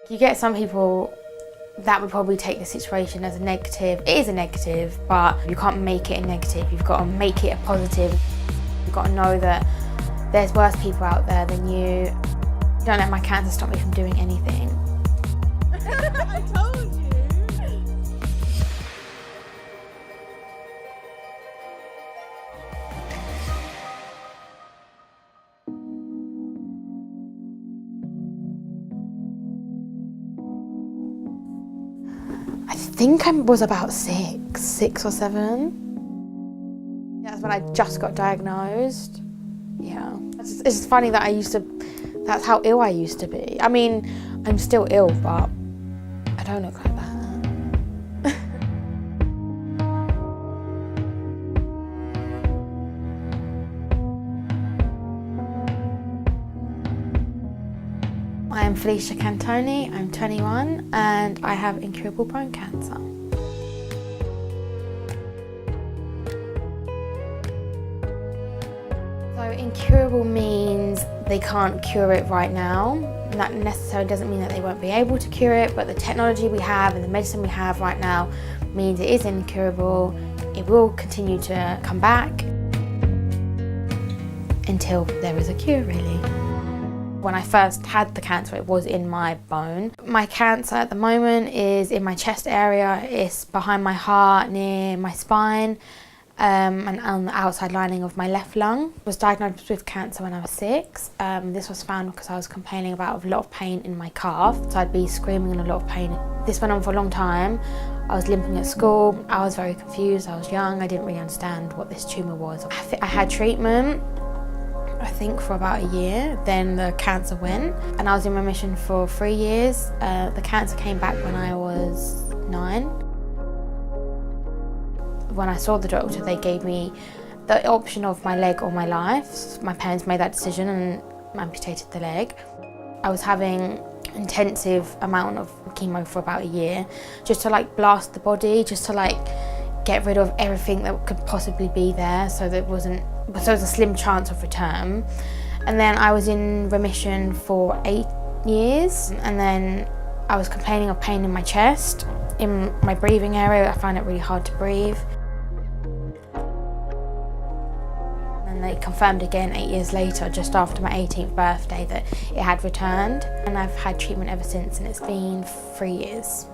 You get some people that would probably take the situation as a negative. It is a negative, but you can't make it a negative. You've got to make it a positive. You've got to know that there's worse people out there than you. Don't let my cancer stop me from doing anything. I told you. I think I was about six or seven. That's when I just got diagnosed. Yeah. It's just funny that that's how ill I used to be. I mean, I'm still ill, but I don't look like that. I am Felicia Cantoni, I'm 21 and I have incurable bone cancer. So incurable means they can't cure it right now. That necessarily doesn't mean that they won't be able to cure it, but the technology we have and the medicine we have right now means it is incurable. It will continue to come back until there is a cure, really. When I first had the cancer, it was in my bone. My cancer at the moment is in my chest area. It's behind my heart, near my spine, and on the outside lining of my left lung. I was diagnosed with cancer when I was 6. This was found because I was complaining about a lot of pain in my calf. So I'd be screaming in a lot of pain. This went on for a long time. I was limping at school. I was very confused. I was young. I didn't really understand what this tumour was. I had treatment, I think, for about a year. Then the cancer went and I was in remission for 3 years. The cancer came back when I was 9. When I saw the doctor, they gave me the option of my leg or my life. My parents made that decision and amputated the leg. I was having intensive amount of chemo for about a year, just to like blast the body, just to like get rid of everything that could possibly be there, so there was a slim chance of return. And then I was in remission for 8 years, and then I was complaining of pain in my chest, in my breathing area. I found it really hard to breathe. And they confirmed again 8 years later, just after my 18th birthday, that it had returned. And I've had treatment ever since, and it's been 3 years.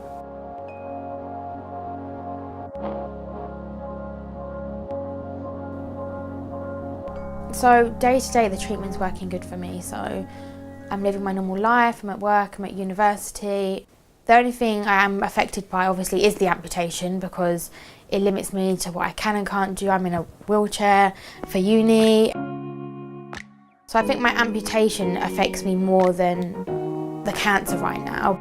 So day to day the treatment's working good for me, so I'm living my normal life, I'm at work, I'm at university. The only thing I am affected by obviously is the amputation, because it limits me to what I can and can't do. I'm in a wheelchair for uni. So I think my amputation affects me more than the cancer right now.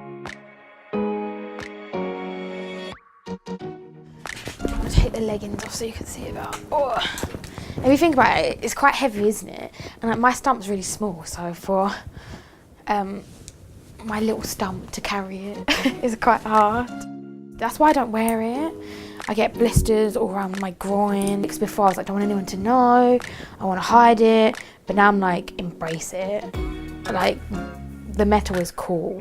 I'll take the leggings off so you can see it better. Oh. If you think about it, it's quite heavy, isn't it? And like, my stump's really small, so for my little stump to carry it is quite hard. That's why I don't wear it. I get blisters all around my groin. Because before I was like, I don't want anyone to know, I want to hide it. But now I'm like, embrace it. Like, the metal is cool.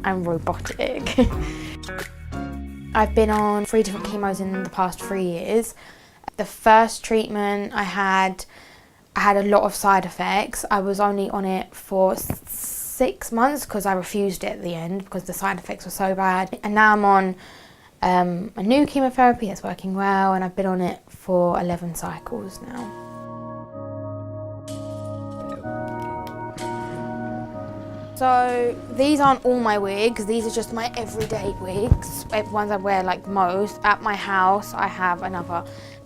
I'm robotic. I've been on 3 different chemos in the past 3 years. The first treatment I had a lot of side effects. I was only on it for 6 months because I refused it at the end because the side effects were so bad. And now I'm on a new chemotherapy that's working well, and I've been on it for 11 cycles now. So these aren't all my wigs, these are just my everyday wigs, ones I wear like most. At my house I have another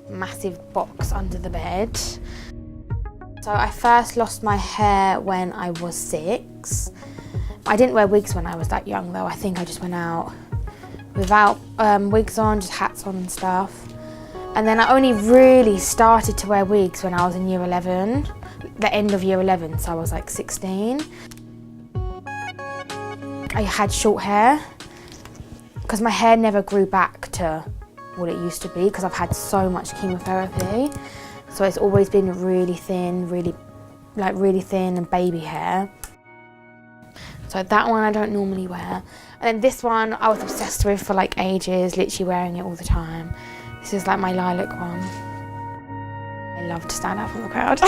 massive box under the bed. So I first lost my hair when I was 6. I didn't wear wigs when I was that young though. I think I just went out without wigs on, just hats on and stuff. And then I only really started to wear wigs when I was in year 11, the end of year 11, so I was like 16. I had short hair because my hair never grew back to what it used to be because I've had so much chemotherapy. So it's always been really thin and baby hair. So that one I don't normally wear. And then this one I was obsessed with for like ages, literally wearing it all the time. This is like my lilac one. I love to stand out from the crowd.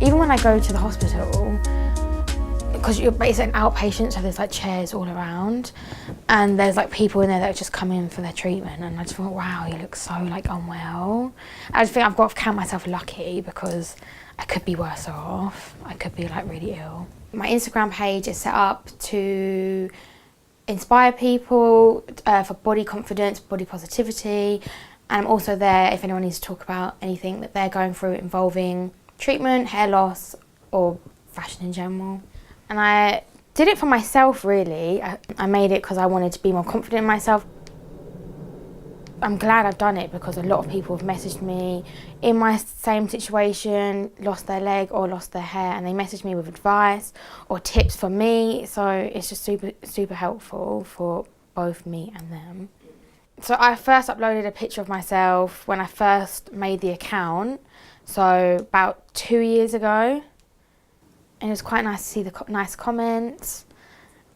Even when I go to the hospital, because it's an outpatient, so there's like chairs all around, and there's like people in there that just come in for their treatment, and I just thought, wow, you look so like unwell. I just think I've got to count myself lucky because I could be worse off. I could be like really ill. My Instagram page is set up to inspire people for body confidence, body positivity, and I'm also there if anyone needs to talk about anything that they're going through involving treatment, hair loss, or fashion in general. And I did it for myself, really. I made it because I wanted to be more confident in myself. I'm glad I've done it because a lot of people have messaged me in my same situation, lost their leg or lost their hair, and they messaged me with advice or tips for me. So it's just super helpful for both me and them. So I first uploaded a picture of myself when I first made the account, so about 2 years ago. And it was quite nice to see the nice comments,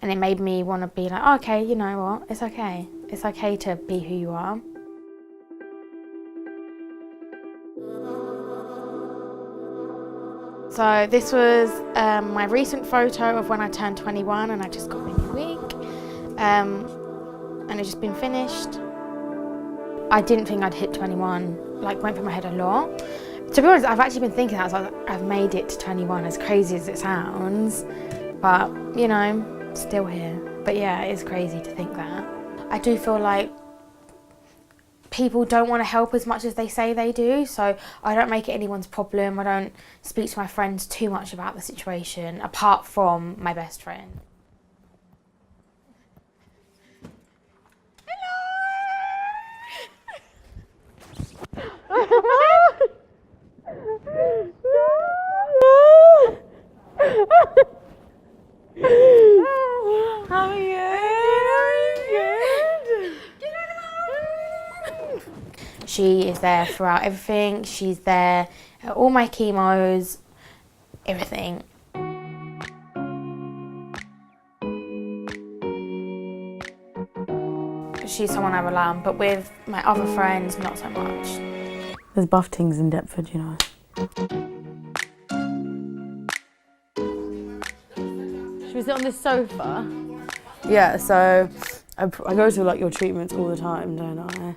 and it made me want to be like, oh, okay, you know what, it's okay. It's okay to be who you are. So this was my recent photo of when I turned 21 and I just got my new wig. And it's just been finished. I didn't think I'd hit 21, like went through my head a lot. To be honest, I've actually been thinking that, so I've made it to 21, as crazy as it sounds, but you know, still here. But yeah, it's crazy to think that. I do feel like people don't want to help as much as they say they do, so I don't make it anyone's problem. I don't speak to my friends too much about the situation, apart from my best friend. How are you? She is there throughout everything. She's there at all my chemos, everything. She's someone I rely on, but with my other friends, not so much. There's Buftings in Deptford, you know. Should we sit on this sofa? Yeah, so I go to like your treatments all the time, don't I?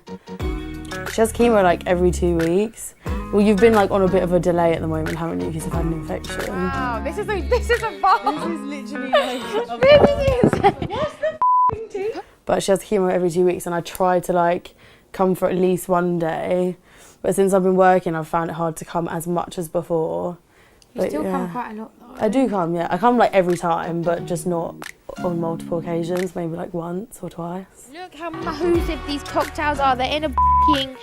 She has chemo like every 2 weeks. Well, you've been like on a bit of a delay at the moment, haven't you? Because you've had an infection. Wow, this is a bar. This is literally like This is insane. What's the tea? But she has chemo every 2 weeks, and I try to like come for at least one day. But since I've been working, I've found it hard to come as much as before. You still come quite a lot though. I do come, yeah. I come like every time, but just not on multiple occasions, maybe like once or twice. Look how massive these cocktails are. They're in a f***ing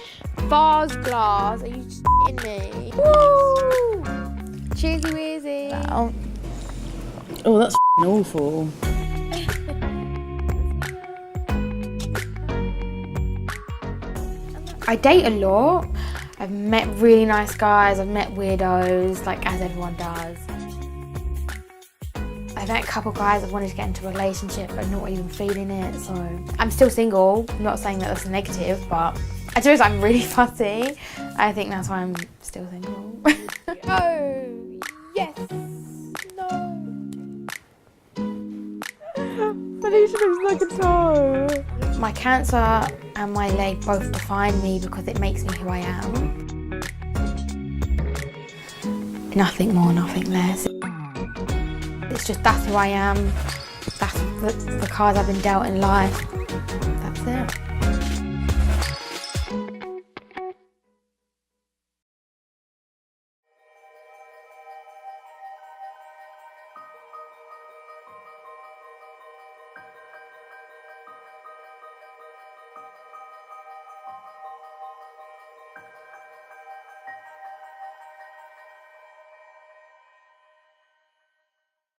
vase glass. Are you just in me? Woo! Cheersy weersy. Wow. Oh, that's awful. I date a lot. I've met really nice guys, I've met weirdos, like as everyone does. I've met a couple guys that wanted to get into a relationship but not even feeling it, so I'm still single. I'm not saying that that's a negative, but I suppose I'm really fussy. I think that's why I'm still single. Oh, yes, no. Felicia looks like a toe. My cancer and my leg both define me because it makes me who I am. Nothing more, nothing less. It's just that's who I am. That's the cards I've been dealt in life. That's it.